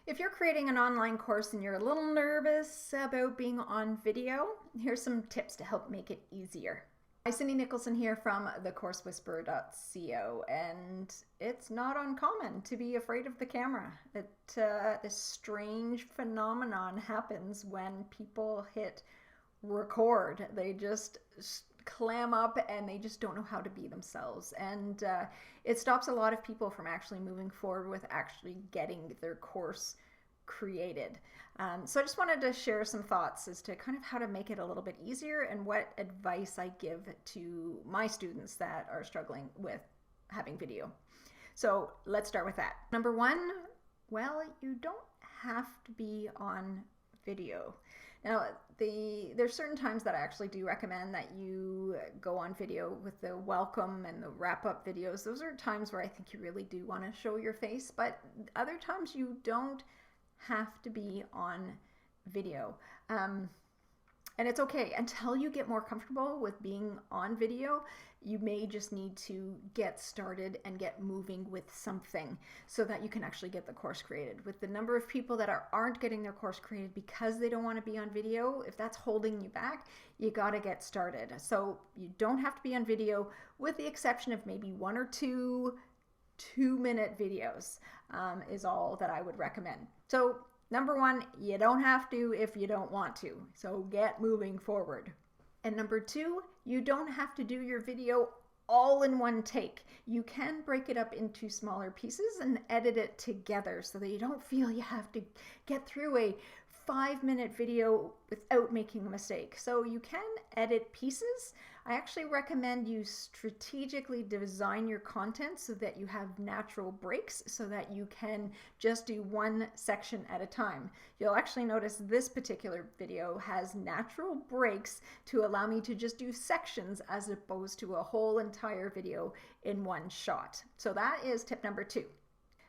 If you're creating an online course and you're a little nervous about being on video, here's some tips to help make it easier. Hi, Cindy Nicholson here from thecoursewhisperer.co, and it's not uncommon to be afraid of the camera. This strange phenomenon happens when people hit record. They just clam up and they just don't know how to be themselves, and it stops a lot of people from actually moving forward with actually getting their course created. So I just wanted to share some thoughts as to kind of how to make it a little bit easier and what advice I give to my students that are struggling with having video. So let's start with that. Number one, well, you don't have to be on video. Now, there's certain times that I actually do recommend that you go on video with the welcome and the wrap-up videos. Those are times where I think you really do want to show your face, but other times you don't have to be on video. And it's okay until you get more comfortable with being on video. You may just need to get started and get moving with something so that you can actually get the course created. With the number of people that aren't getting their course created because they don't want to be on video, if that's holding you back, you got to get started. So you don't have to be on video, with the exception of maybe one or two 2-minute videos is all that I would recommend. So number one, you don't have to if you don't want to. So get moving forward. And number two, you don't have to do your video all in one take. You can break it up into smaller pieces and edit it together so that you don't feel you have to get through a 5-minute video without making a mistake. So you can edit pieces. I actually recommend you strategically design your content so that you have natural breaks so that you can just do one section at a time. You'll actually notice this particular video has natural breaks to allow me to just do sections as opposed to a whole entire video in one shot. So that is tip number two.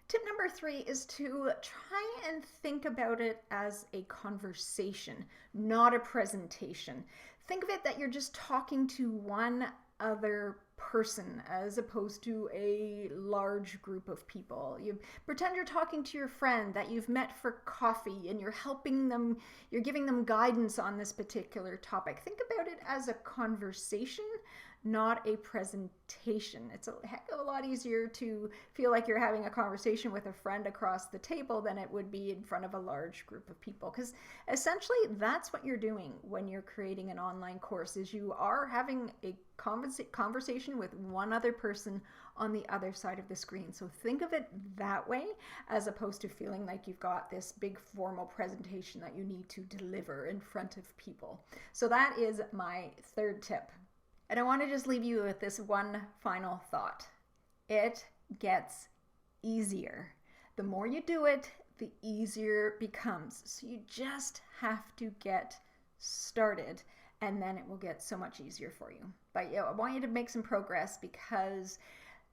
Tip number three is to try and think about it as a conversation, not a presentation. Think of it that you're just talking to one other person as opposed to a large group of people. You pretend you're talking to your friend that you've met for coffee and you're helping them, you're giving them guidance on this particular topic. Think about it as a conversation, not a presentation. It's a heck of a lot easier to feel like you're having a conversation with a friend across the table than it would be in front of a large group of people, because essentially that's what you're doing when you're creating an online course, is you are having a conversation with one other person on the other side of the screen. So think of it that way, as opposed to feeling like you've got this big formal presentation that you need to deliver in front of people. So that is my third tip. And I want to just leave you with this one final thought. It gets easier. The more you do it, the easier it becomes. So you just have to get started, and then it will get so much easier for you. But I want you to make some progress because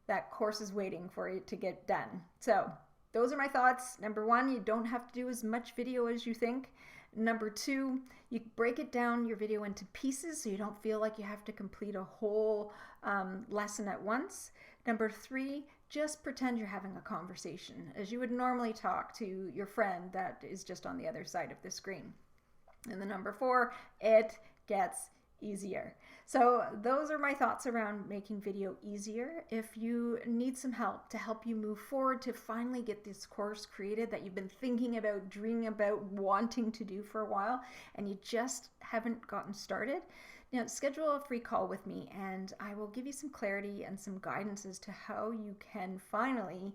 that course is waiting for you to get done. So those are my thoughts. Number one, you don't have to do as much video as you think. Number two, you break it down, your video, into pieces so you don't feel like you have to complete a whole lesson at once. Number three, just pretend you're having a conversation as you would normally talk to your friend that is just on the other side of the screen. And the number four, it gets easier. So those are my thoughts around making video easier. If you need some help to help you move forward to finally get this course created that you've been thinking about, dreaming about, wanting to do for a while, and you just haven't gotten started, schedule a free call with me and I will give you some clarity and some guidance as to how you can finally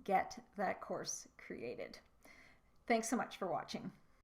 get that course created. Thanks so much for watching.